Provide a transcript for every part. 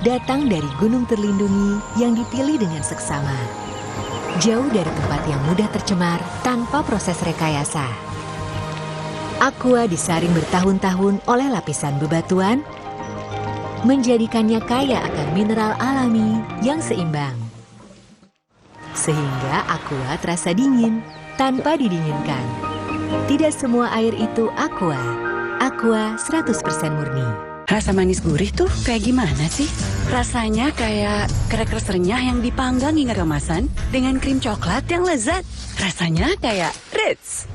datang dari gunung terlindungi yang dipilih dengan seksama. Jauh dari tempat yang mudah tercemar tanpa proses rekayasa. Aqua disaring bertahun-tahun oleh lapisan bebatuan, menjadikannya kaya akan mineral alami yang seimbang. Sehingga Aqua terasa dingin tanpa didinginkan. Tidak semua air itu Aqua. Aqua 100% murni. Rasa manis gurih tuh kayak gimana sih? Rasanya kayak crackers renyah yang dipanggang hingga kemasan dengan krim coklat yang lezat. Rasanya kayak Ritz.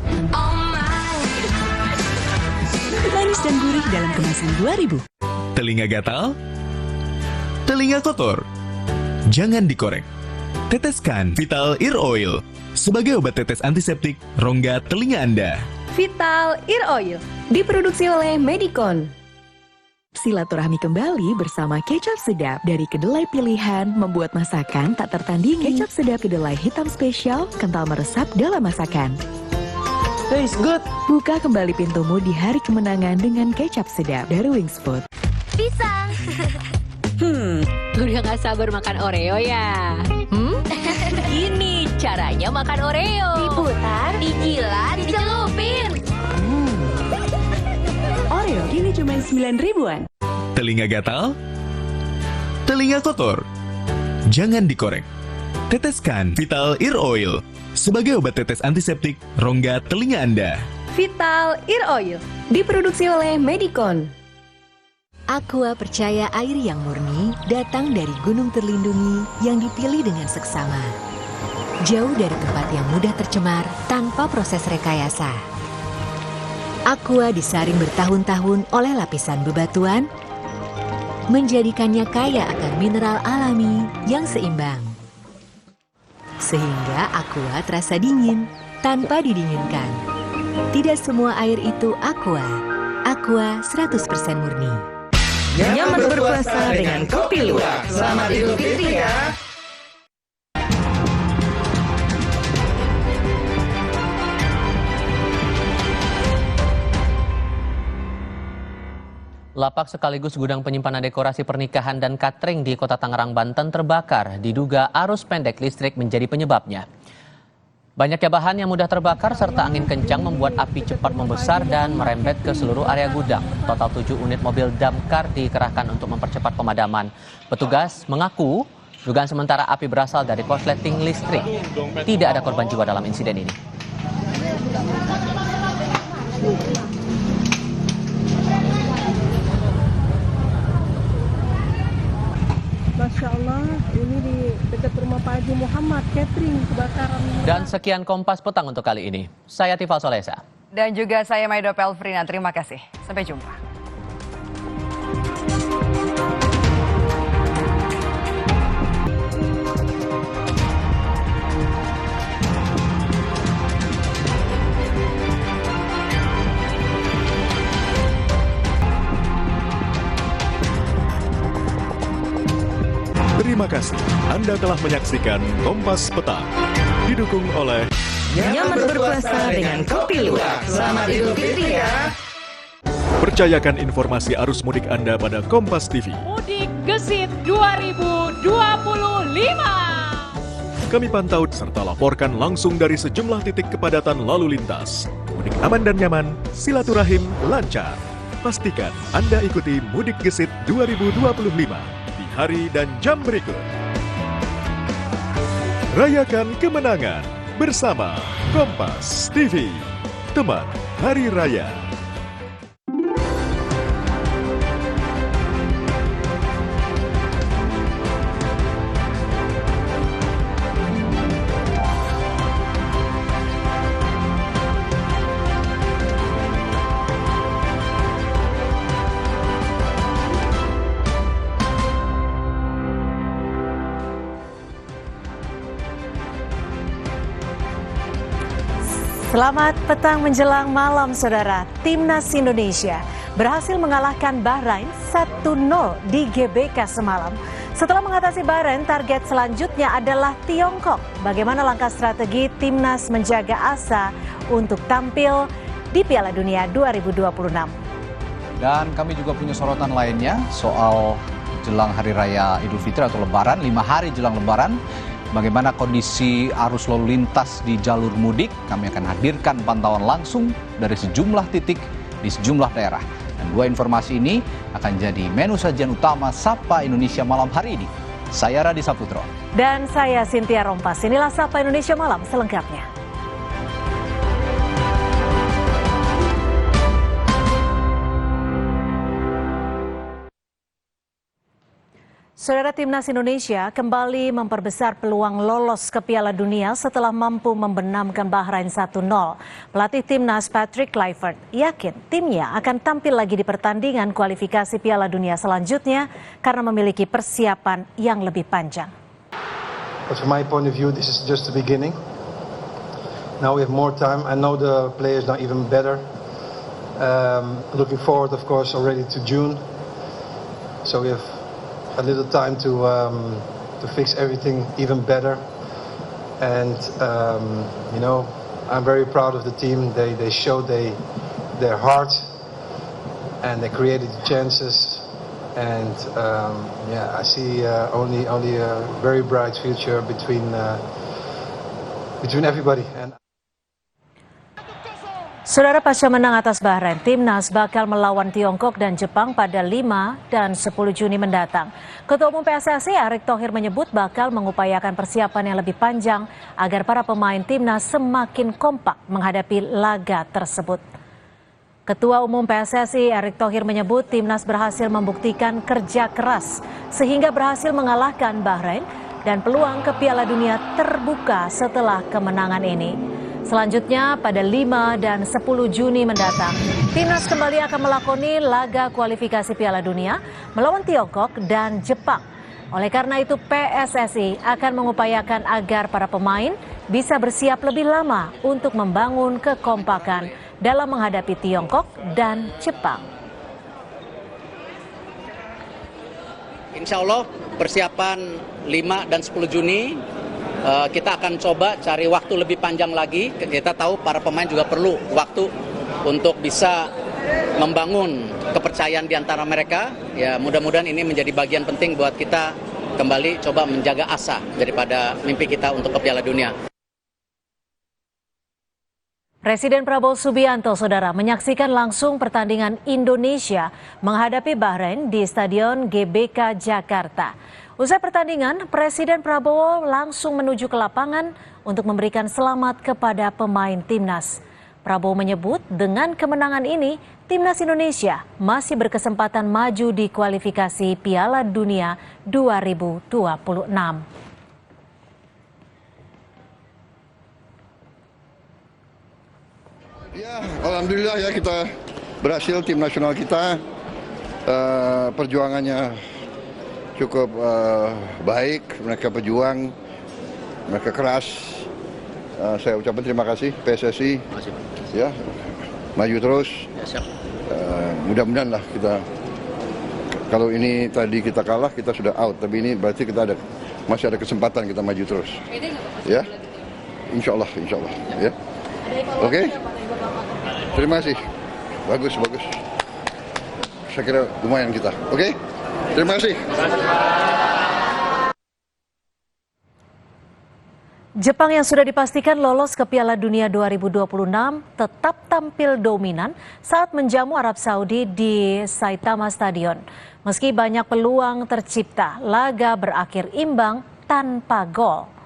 Manis dan gurih dalam kemasan 2000. Telinga gatal? Telinga kotor? Jangan dikorek. Teteskan Vital Ear Oil sebagai obat tetes antiseptik rongga telinga Anda. Vital Ear Oil diproduksi oleh Medicon. Silaturahmi kembali bersama kecap sedap dari kedelai pilihan membuat masakan tak tertandingi. Kecap sedap kedelai hitam spesial, kental meresap dalam masakan. Taste good. Buka kembali pintumu di hari kemenangan dengan kecap sedap dari Wings Food. Pisang. Udah gak sabar makan Oreo ya? Gini caranya makan Oreo. Diputar, dijilat, dicelupin. Oreo kini cuma 9 ribuan. Telinga gatal? Telinga kotor? Jangan dikorek. Teteskan Vital Ear Oil sebagai obat tetes antiseptik rongga telinga Anda. Vital Ear Oil diproduksi oleh Medicon. Aqua percaya air yang murni datang dari gunung terlindungi yang dipilih dengan seksama. Jauh dari tempat yang mudah tercemar tanpa proses rekayasa. Aqua disaring bertahun-tahun oleh lapisan bebatuan, menjadikannya kaya akan mineral alami yang seimbang. Sehingga Aqua terasa dingin tanpa didinginkan. Tidak semua air itu Aqua. Aqua 100% murni. Nyaman berpuasa dengan kopi luwak. Selamat Idul Fitri ya. Lapak sekaligus gudang penyimpanan dekorasi pernikahan dan catering di Kota Tangerang, Banten terbakar. Diduga arus pendek listrik menjadi penyebabnya. Banyaknya bahan yang mudah terbakar serta angin kencang membuat api cepat membesar dan merembet ke seluruh area gudang. Total 7 unit mobil damkar dikerahkan untuk mempercepat pemadaman. Petugas mengaku dugaan sementara api berasal dari korsleting listrik. Tidak ada korban jiwa dalam insiden ini. Masya Allah, ini di dekat rumah Pak Haji Muhammad, catering kebakaran. Dan sekian Kompas Petang untuk kali ini. Saya Tifal Solesa. Dan juga saya Maido Pelfrina, terima kasih. Sampai jumpa. Terima kasih Anda telah menyaksikan Kompas Petang. Didukung oleh Nyaman berpuasa dengan kopi luwak. Selamat Idul Fitri ya. Percayakan informasi arus mudik Anda pada Kompas TV. Mudik Gesit 2025. Kami pantau serta laporkan langsung dari sejumlah titik kepadatan lalu lintas. Mudik aman dan nyaman, silaturahim lancar. Pastikan Anda ikuti Mudik Gesit 2025 di hari dan jam berikut. Rayakan kemenangan bersama Kompas TV. Teman Hari Raya. Selamat petang menjelang malam, saudara. Timnas Indonesia berhasil mengalahkan Bahrain 1-0 di GBK semalam. Setelah mengatasi Bahrain, target selanjutnya adalah Tiongkok. Bagaimana langkah strategi Timnas menjaga asa untuk tampil di Piala Dunia 2026? Dan kami juga punya sorotan lainnya soal jelang Hari Raya Idul Fitri atau Lebaran, 5 hari jelang Lebaran. Bagaimana kondisi arus lalu lintas di jalur mudik? Kami akan hadirkan pantauan langsung dari sejumlah titik di sejumlah daerah. Dan 2 informasi ini akan jadi menu sajian utama Sapa Indonesia Malam hari ini. Saya Radi Saputro. Dan saya Cynthia Rompas. Inilah Sapa Indonesia Malam selengkapnya. Saudara, Timnas Indonesia kembali memperbesar peluang lolos ke Piala Dunia setelah mampu membenamkan Bahrain 1-0. Pelatih Timnas Patrick Kluivert yakin timnya akan tampil lagi di pertandingan kualifikasi Piala Dunia selanjutnya karena memiliki persiapan yang lebih panjang. But from my point of view, this is just the beginning. Now we have more time. I know the players now even better. Looking forward, of course, already to June. So we have a little time to fix everything even better, and you know, I'm very proud of the team. They showed their heart, and they created chances, and yeah, I see only a very bright future between everybody. And Saudara, pasca menang atas Bahrain, Timnas bakal melawan Tiongkok dan Jepang pada 5 dan 10 Juni mendatang. Ketua Umum PSSI Erick Thohir menyebut bakal mengupayakan persiapan yang lebih panjang agar para pemain Timnas semakin kompak menghadapi laga tersebut. Ketua Umum PSSI Erick Thohir menyebut Timnas berhasil membuktikan kerja keras sehingga berhasil mengalahkan Bahrain dan peluang ke Piala Dunia terbuka setelah kemenangan ini. Selanjutnya pada 5 dan 10 Juni mendatang, Timnas kembali akan melakoni laga kualifikasi Piala Dunia melawan Tiongkok dan Jepang. Oleh karena itu PSSI akan mengupayakan agar para pemain bisa bersiap lebih lama untuk membangun kekompakan dalam menghadapi Tiongkok dan Jepang. Insya Allah persiapan 5 dan 10 Juni kita akan coba cari waktu lebih panjang lagi. Kita tahu para pemain juga perlu waktu untuk bisa membangun kepercayaan di antara mereka. Ya, mudah-mudahan ini menjadi bagian penting buat kita kembali coba menjaga asa daripada mimpi kita untuk ke Piala Dunia. Presiden Prabowo Subianto, saudara, menyaksikan langsung pertandingan Indonesia menghadapi Bahrain di Stadion GBK Jakarta. Usai pertandingan, Presiden Prabowo langsung menuju ke lapangan untuk memberikan selamat kepada pemain Timnas. Prabowo menyebut dengan kemenangan ini, Timnas Indonesia masih berkesempatan maju di kualifikasi Piala Dunia 2026. Ya, alhamdulillah ya kita berhasil, tim nasional kita perjuangannya cukup baik, mereka berjuang, mereka keras. Saya ucapkan terima kasih PSSI, ya maju terus. Mudah-mudahan lah kita, kalau ini tadi kita kalah kita sudah out, tapi ini berarti kita masih ada kesempatan kita maju terus. Ya, insya Allah, ya. Oke. Terima kasih. Bagus. Saya kira lumayan kita. Oke? Terima kasih. Jepang yang sudah dipastikan lolos ke Piala Dunia 2026 tetap tampil dominan saat menjamu Arab Saudi di Saitama Stadion. Meski banyak peluang tercipta, laga berakhir imbang tanpa gol.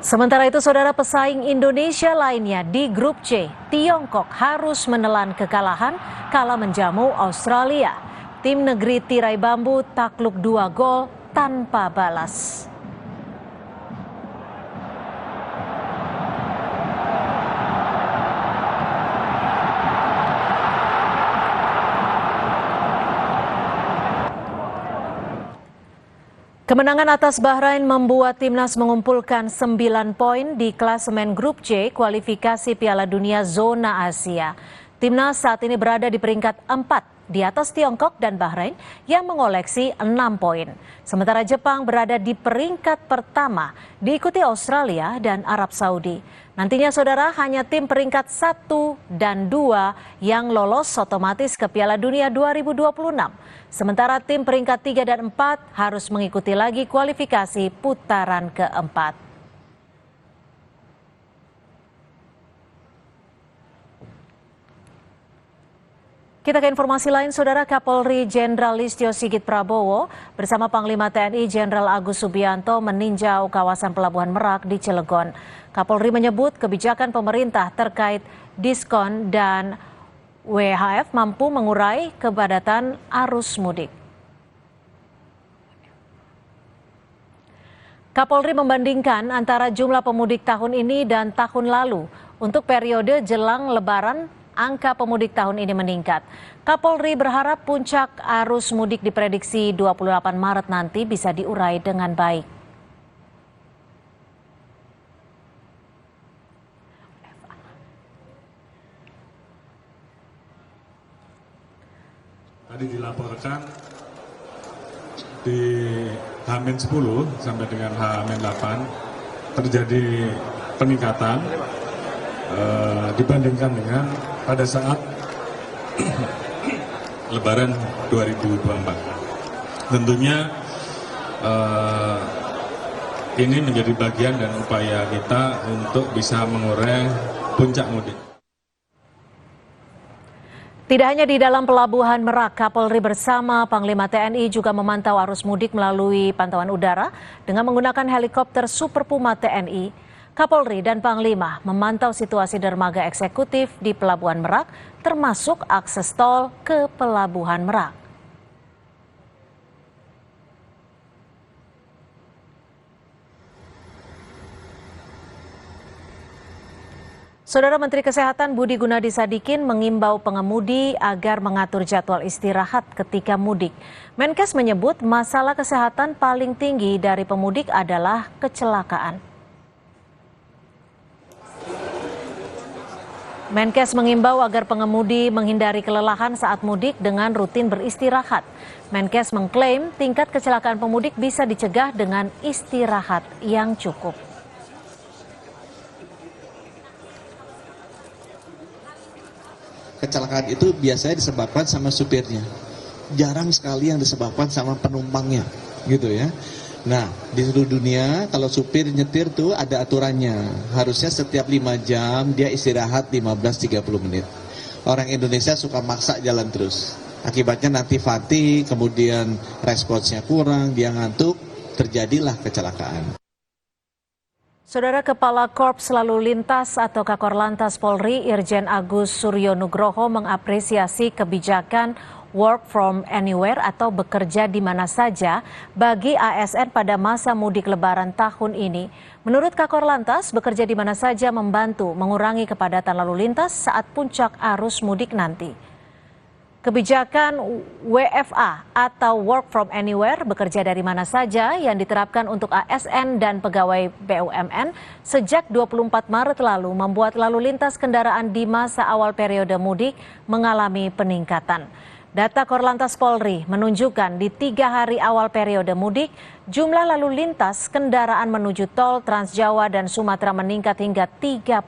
Sementara itu, saudara, pesaing Indonesia lainnya di grup C, Tiongkok harus menelan kekalahan kala menjamu Australia. Tim negeri tirai bambu takluk 2 gol tanpa balas. Kemenangan atas Bahrain membuat Timnas mengumpulkan 9 poin di klasemen grup C kualifikasi Piala Dunia zona Asia. Timnas saat ini berada di peringkat 4 di atas Tiongkok dan Bahrain yang mengoleksi 6 poin. Sementara Jepang berada di peringkat pertama, diikuti Australia dan Arab Saudi. Nantinya saudara, hanya tim peringkat 1 dan 2 yang lolos otomatis ke Piala Dunia 2026. Sementara tim peringkat 3 dan 4 harus mengikuti lagi kualifikasi putaran keempat. Kita ke informasi lain, saudara. Kapolri Jenderal Listio Sigit Prabowo bersama Panglima TNI Jenderal Agus Subianto meninjau kawasan Pelabuhan Merak di Cilegon. Kapolri menyebut kebijakan pemerintah terkait diskon dan WHF mampu mengurai kepadatan arus mudik. Kapolri membandingkan antara jumlah pemudik tahun ini dan tahun lalu. Untuk periode jelang Lebaran, angka pemudik tahun ini meningkat. Kapolri berharap puncak arus mudik diprediksi 28 Maret nanti bisa diurai dengan baik. Tadi dilaporkan di H-10 sampai dengan H-8 terjadi peningkatan dibandingkan dengan pada saat Lebaran 2024. Tentunya ini menjadi bagian dan upaya kita untuk bisa mengurai puncak mudik. Tidak hanya di dalam Pelabuhan Merak, Kapolri bersama Panglima TNI juga memantau arus mudik melalui pantauan udara dengan menggunakan helikopter Super Puma TNI. Kapolri dan Panglima memantau situasi dermaga eksekutif di Pelabuhan Merak, termasuk akses tol ke Pelabuhan Merak. Saudara Menteri Kesehatan Budi Gunadi Sadikin mengimbau pengemudi agar mengatur jadwal istirahat ketika mudik. Menkes menyebut masalah kesehatan paling tinggi dari pemudik adalah kecelakaan. Menkes mengimbau agar pengemudi menghindari kelelahan saat mudik dengan rutin beristirahat. Menkes mengklaim tingkat kecelakaan pemudik bisa dicegah dengan istirahat yang cukup. Kecelakaan itu biasanya disebabkan sama supirnya. Jarang sekali yang disebabkan sama penumpangnya, gitu ya. Nah, di seluruh dunia kalau supir nyetir tuh ada aturannya. Harusnya setiap 5 jam dia istirahat 15-30 menit. Orang Indonesia suka maksa jalan terus. Akibatnya nanti fatigue, kemudian responsnya kurang, dia ngantuk, terjadilah kecelakaan. Saudara Kepala Korps Lalu Lintas atau Kakor-Lantas Polri Irjen Agus Suryo Nugroho mengapresiasi kebijakan work from anywhere atau bekerja di mana saja bagi ASN pada masa mudik Lebaran tahun ini. Menurut Kakor-Lantas, bekerja di mana saja membantu mengurangi kepadatan lalu lintas saat puncak arus mudik nanti. Kebijakan WFA atau work from anywhere bekerja dari mana saja yang diterapkan untuk ASN dan pegawai BUMN sejak 24 Maret lalu membuat lalu lintas kendaraan di masa awal periode mudik mengalami peningkatan. Data Korlantas Polri menunjukkan di 3 hari awal periode mudik, jumlah lalu lintas kendaraan menuju tol Trans Jawa dan Sumatera meningkat hingga 30%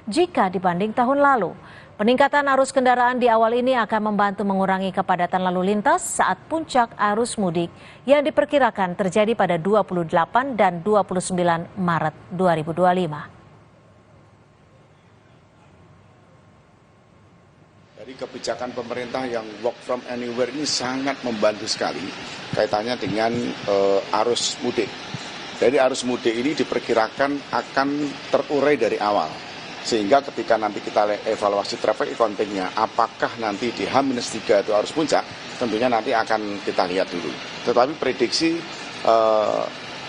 jika dibanding tahun lalu. Peningkatan arus kendaraan di awal ini akan membantu mengurangi kepadatan lalu lintas saat puncak arus mudik yang diperkirakan terjadi pada 28 dan 29 Maret 2025. Jadi kebijakan pemerintah yang work from anywhere ini sangat membantu sekali kaitannya dengan arus mudik. Jadi arus mudik ini diperkirakan akan terurai dari awal. Sehingga ketika nanti kita evaluasi traffic accounting-nya, apakah nanti di H-3 itu harus puncak, tentunya nanti akan kita lihat dulu. Tetapi prediksi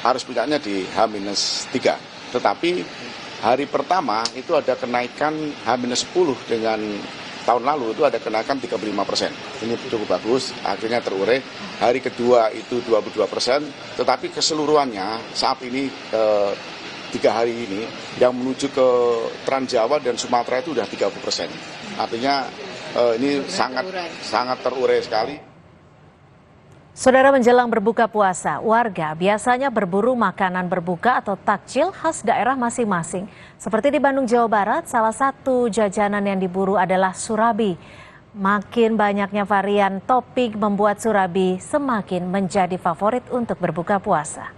harus puncaknya di H-3. Tetapi hari pertama itu ada kenaikan H-10 dengan tahun lalu itu ada kenaikan 35%. Ini cukup bagus, akhirnya terurai. Hari kedua itu 22%, tetapi keseluruhannya saat ini 3 hari ini yang menuju ke Trans Jawa dan Sumatera itu sudah 30%. Artinya ini sangat terurai sekali. Saudara, menjelang berbuka puasa, warga biasanya berburu makanan berbuka atau takjil khas daerah masing-masing. Seperti di Bandung, Jawa Barat, salah satu jajanan yang diburu adalah surabi. Makin banyaknya varian topping membuat surabi semakin menjadi favorit untuk berbuka puasa.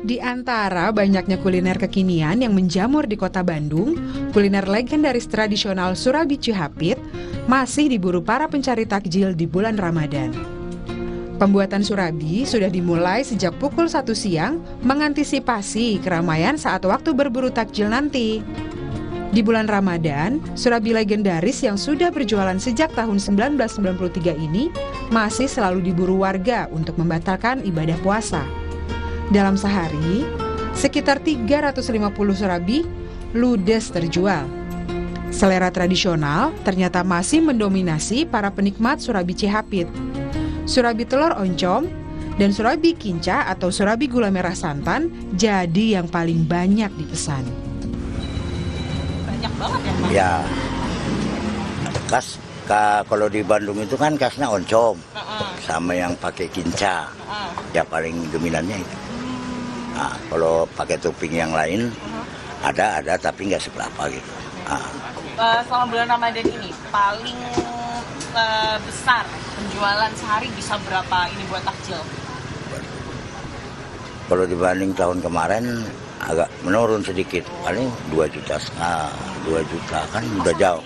Di antara banyaknya kuliner kekinian yang menjamur di kota Bandung, kuliner legendaris tradisional surabi Cihapit masih diburu para pencari takjil di bulan Ramadan. Pembuatan surabi sudah dimulai sejak pukul 1 siang mengantisipasi keramaian saat waktu berburu takjil nanti. Di bulan Ramadan, surabi legendaris yang sudah berjualan sejak tahun 1993 ini masih selalu diburu warga untuk membatalkan ibadah puasa. Dalam sehari, sekitar 350 surabi ludes terjual. Selera tradisional ternyata masih mendominasi para penikmat surabi Cihapit. Surabi telur oncom dan surabi kinca atau surabi gula merah santan jadi yang paling banyak dipesan. Banyak banget ya, Mas? Ya, khas kalau di Bandung itu kan khasnya oncom sama yang pakai kinca, ya paling dominannya itu. Nah, kalau pakai topping yang lain ada tapi nggak seberapa gitu. Selama bulan Ramadan ini paling besar penjualan sehari bisa berapa ini buat takjil? Kalau dibanding tahun kemarin agak menurun sedikit, paling 2,5 juta, 2 juta kan udah jauh.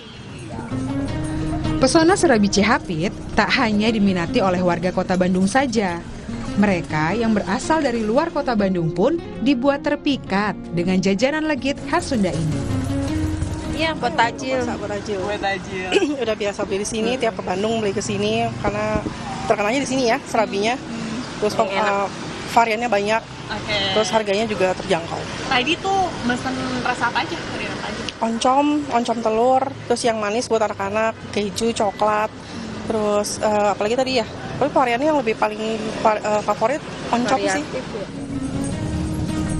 Pesona surabi Cihapit tak hanya diminati oleh warga kota Bandung saja. Mereka yang berasal dari luar kota Bandung pun dibuat terpikat dengan jajanan legit khas Sunda ini. Iya, buat takjil. Buat takjil. Udah biasa beli di sini, tiap ke Bandung beli ke sini karena terkenalnya di sini ya surabinya. Terus variannya banyak. Terus harganya juga terjangkau. Tadi tuh mesen rasa apa aja? Varian apa aja? Oncom telur, terus yang manis buat anak-anak, keju, coklat. Terus apalagi tadi ya? Tapi variannya yang lebih paling favorit oncom sih.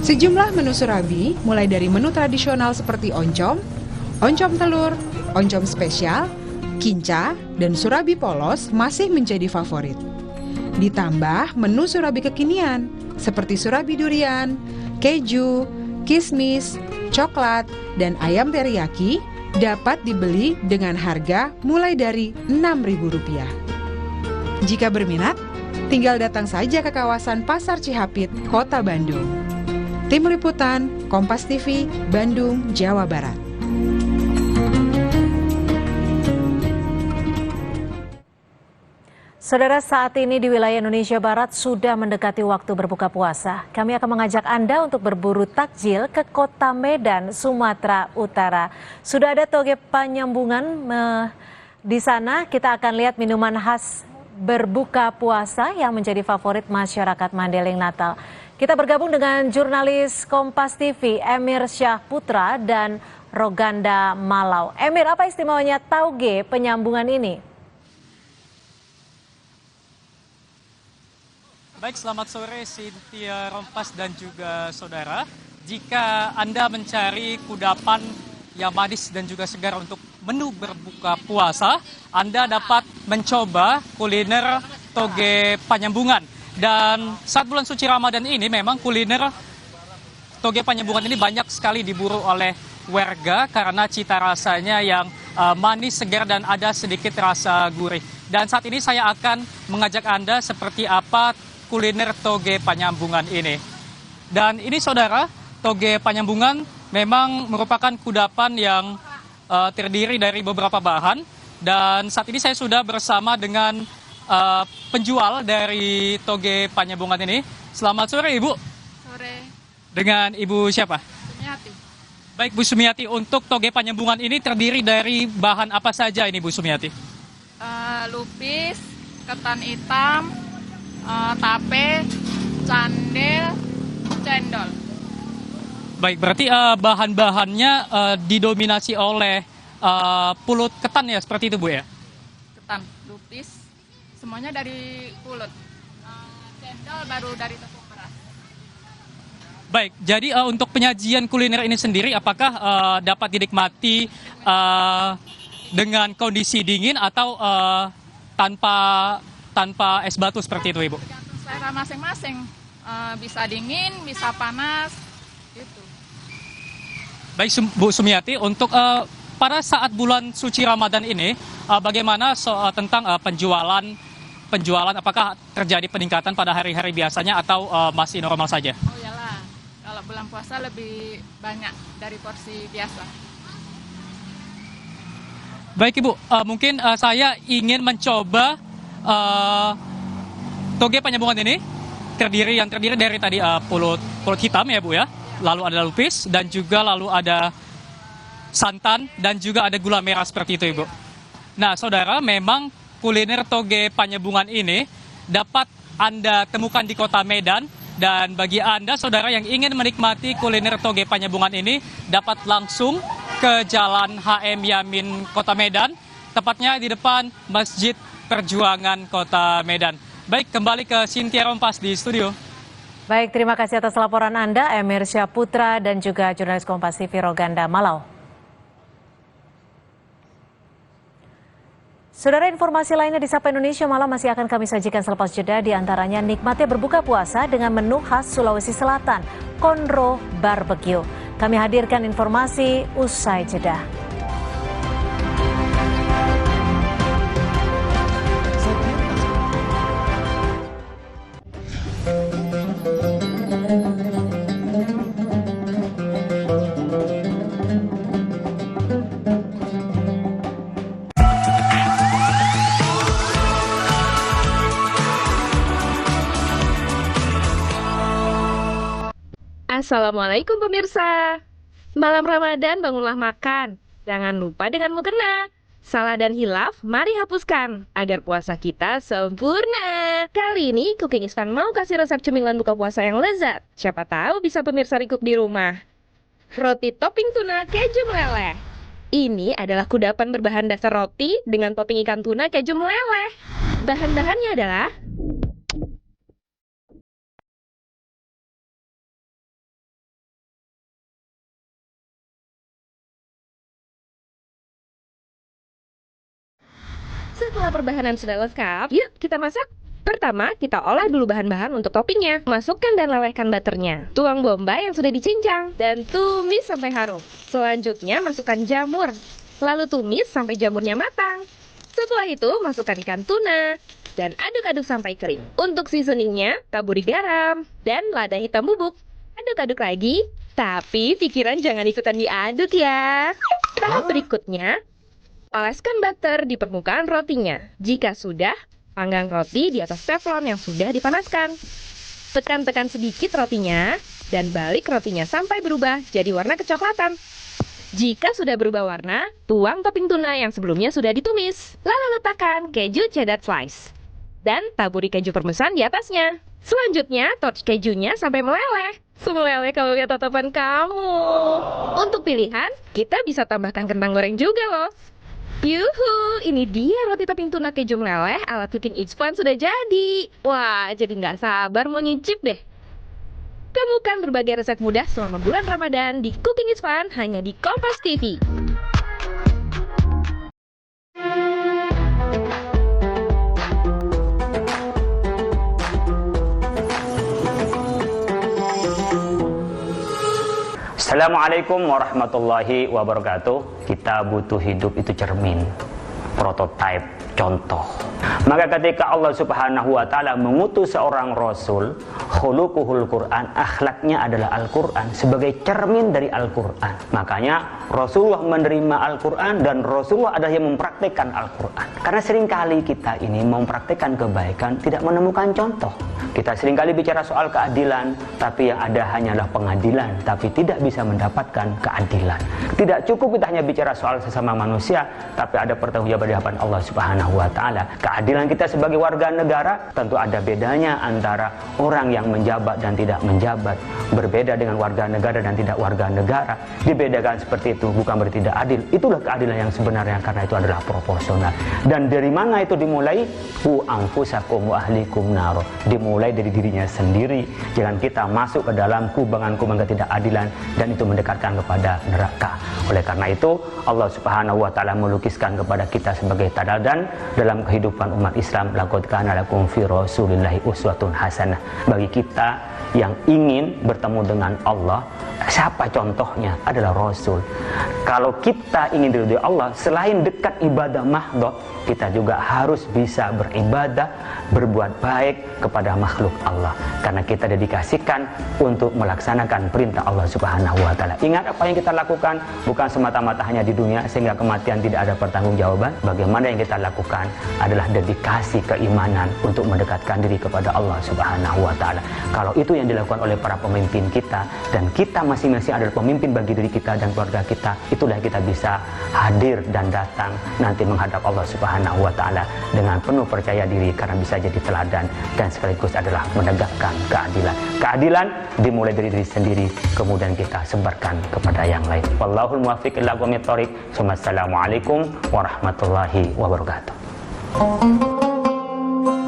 Sejumlah menu surabi mulai dari menu tradisional seperti oncom telur, oncom spesial, kinca, dan surabi polos masih menjadi favorit. Ditambah menu surabi kekinian seperti surabi durian, keju, kismis, coklat, dan ayam teriyaki dapat dibeli dengan harga mulai dari Rp6.000. Jika berminat, tinggal datang saja ke kawasan Pasar Cihapit, Kota Bandung. Tim Liputan, Kompas TV, Bandung, Jawa Barat. Saudara, saat ini di wilayah Indonesia Barat sudah mendekati waktu berbuka puasa. Kami akan mengajak Anda untuk berburu takjil ke Kota Medan, Sumatera Utara. Sudah ada toge panyambungan di sana. Kita akan lihat minuman khas berbuka puasa yang menjadi favorit masyarakat Mandailing Natal. Kita bergabung dengan jurnalis Kompas TV Emir Syahputra dan Roganda Malau. Emir, apa istimewanya toge penyambungan ini? Baik, selamat sore Cynthia Rompas dan juga saudara. Jika Anda mencari kudapan yang manis dan juga segar untuk menu berbuka puasa, Anda dapat mencoba kuliner toge panyambungan. Dan saat bulan suci Ramadan ini memang kuliner toge panyambungan ini banyak sekali diburu oleh warga karena cita rasanya yang manis, segar, dan ada sedikit rasa gurih. Dan saat ini saya akan mengajak Anda seperti apa kuliner toge panyambungan ini. Dan ini saudara, toge panyambungan memang merupakan kudapan yang terdiri dari beberapa bahan. Dan saat ini saya sudah bersama dengan penjual dari toge panyambungan ini. Selamat sore Ibu. Sore. Dengan Ibu siapa? Sumiati. Baik Bu Sumiati, untuk toge panyambungan ini terdiri dari bahan apa saja ini Bu Sumiati? Lupis, ketan hitam, tape, candil, cendol. Baik, berarti bahan-bahannya didominasi oleh pulut ketan ya, seperti itu Bu ya? Ketan, lupis, semuanya dari pulut. Cendol baru dari tepung beras. Baik, jadi untuk penyajian kuliner ini sendiri apakah dapat dinikmati dengan kondisi dingin atau tanpa es batu seperti itu, Ibu? Selera masing-masing, bisa dingin, bisa panas, gitu. Baik, Bu Sumiati, untuk pada saat bulan suci Ramadan ini, bagaimana tentang penjualan? Apakah terjadi peningkatan pada hari-hari biasanya atau masih normal saja? Oh iyalah, kalau bulan puasa lebih banyak dari porsi biasa. Baik Ibu, mungkin saya ingin mencoba toge penyambungan ini yang terdiri dari tadi pulut hitam ya Bu ya, lalu ada lupis dan juga lalu ada santan dan juga ada gula merah seperti itu Ibu. Nah saudara, memang kuliner toge penyambungan ini dapat Anda temukan di kota Medan, dan bagi Anda saudara yang ingin menikmati kuliner toge penyambungan ini dapat langsung ke Jalan HM Yamin Kota Medan, tepatnya di depan Masjid Perjuangan Kota Medan. Baik, kembali ke Cynthia Rompas di studio. Baik, terima kasih atas laporan Anda, Emir Syahputra dan juga jurnalis Kompas TV Roganda Malau. Saudara, informasi lainnya di Sapa Indonesia Malam masih akan kami sajikan selepas jeda, di antaranya nikmatnya berbuka puasa dengan menu khas Sulawesi Selatan, Konro Barbecue. Kami hadirkan informasi usai jeda. Assalamualaikum pemirsa. Malam Ramadan bangunlah makan. Jangan lupa dengan mukena. Salah dan hilaf mari hapuskan agar puasa kita sempurna. Kali ini Cooking is Fun mau kasih resep cemilan buka puasa yang lezat. Siapa tahu bisa pemirsa recook di rumah. Roti topping tuna keju meleleh. Ini adalah kudapan berbahan dasar roti dengan topping ikan tuna keju meleleh. Bahan-bahannya adalah setelah perbahanan sudah lengkap, yuk kita masak. Pertama, kita olah dulu bahan-bahan untuk toppingnya. Masukkan dan lelehkan butternya. Tuang bombay yang sudah dicincang dan tumis sampai harum. Selanjutnya, masukkan jamur. Lalu tumis sampai jamurnya matang. Setelah itu, masukkan ikan tuna dan aduk-aduk sampai kering. Untuk seasoningnya, taburi garam dan lada hitam bubuk. Aduk-aduk lagi, tapi pikiran jangan ikutan diaduk ya. Tahap berikutnya, oleskan butter di permukaan rotinya. Jika sudah, panggang roti di atas teflon yang sudah dipanaskan. Tekan-tekan sedikit rotinya dan balik rotinya sampai berubah jadi warna kecoklatan. Jika sudah berubah warna, tuang topping tuna yang sebelumnya sudah ditumis. Lalu letakkan keju cheddar slice dan taburi keju parmesan di atasnya. Selanjutnya, torch kejunya sampai meleleh. Semeleleh kalau lihat tatapan kamu. Untuk pilihan, kita bisa tambahkan kentang goreng juga loh. Yuhu, ini dia roti topping tuna keju meleleh ala Cooking is Fun sudah jadi. Wah, jadi nggak sabar mau nyicip deh. Temukan berbagai resep mudah selama bulan Ramadan di Cooking is Fun hanya di Kompas TV. Assalamualaikum warahmatullahi wabarakatuh. Kita butuh hidup itu cermin, prototipe, contoh. Maka ketika Allah Subhanahu wa taala mengutus seorang rasul, khuluquhul Quran, akhlaknya adalah Al-Quran sebagai cermin dari Al-Quran. Makanya Rasulullah menerima Al-Quran dan Rasulullah adalah yang mempraktekkan Al-Quran. Karena seringkali kita ini mempraktekkan kebaikan tidak menemukan contoh. Kita seringkali bicara soal keadilan, tapi yang ada hanyalah pengadilan, tapi tidak bisa mendapatkan keadilan. Tidak cukup kita hanya bicara soal sesama manusia, tapi ada pertanggungjawaban di hadapan Allah Subhanahu wa taala. Keadilan kita sebagai warga negara tentu ada bedanya antara orang yang menjabat dan tidak menjabat. Berbeda dengan warga negara dan tidak warga negara. Dibedakan seperti itu bukan berarti tidak adil. Itulah keadilan yang sebenarnya, karena itu adalah proporsional. Dan dari mana itu dimulai? Ku anfusakum wa ahlikum naro. Dimulai dimulai dari dirinya sendiri. Jangan kita masuk ke dalam kubangan-kubangan ketidakadilan dan itu mendekatkan kepada neraka. Oleh karena itu Allah Subhanahu wa taala melukiskan kepada kita sebagai teladan dalam kehidupan umat Islam, laqad kana lakum fi rasulillahi uswatun hasanah. Bagi kita yang ingin bertemu dengan Allah, siapa contohnya? Adalah Rasul. Kalau kita ingin diridhoi Allah, selain dekat ibadah mahdhah, kita juga harus bisa beribadah, berbuat baik kepada makhluk Allah. Karena kita dedikasikan untuk melaksanakan perintah Allah Subhanahu wa taala. Ingat apa yang kita lakukan bukan semata-mata hanya di dunia sehingga kematian tidak ada pertanggungjawaban. Bagaimana yang kita lakukan adalah dedikasi keimanan untuk mendekatkan diri kepada Allah Subhanahu wa taala. Kalau itu yang dilakukan oleh para pemimpin kita dan kita masing-masing adalah pemimpin bagi diri kita dan keluarga kita, itulah kita bisa hadir dan datang nanti menghadap Allah Subhanahu wa taala dengan penuh percaya diri karena bisa jadi teladan dan sekaligus adalah menegakkan keadilan. Keadilan dimulai dari diri sendiri kemudian kita sebarkan kepada yang lain. Wallahul muwaffiq ila aqwamit thoriq. Wassalamualaikum warahmatullahi wabarakatuh.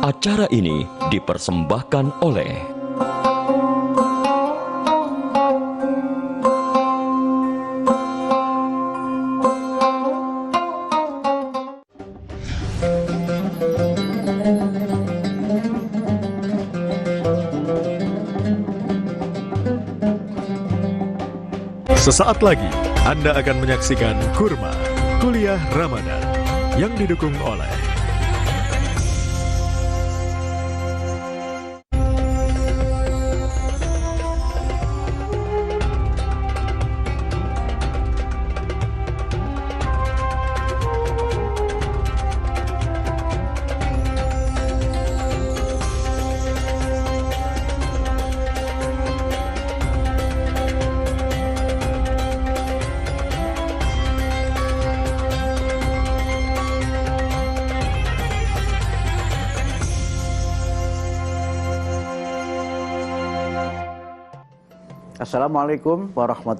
Acara ini dipersembahkan oleh Sesaat lagi Anda akan menyaksikan Kurma Kuliah Ramadan yang didukung oleh Assalamualaikum warahmatullahi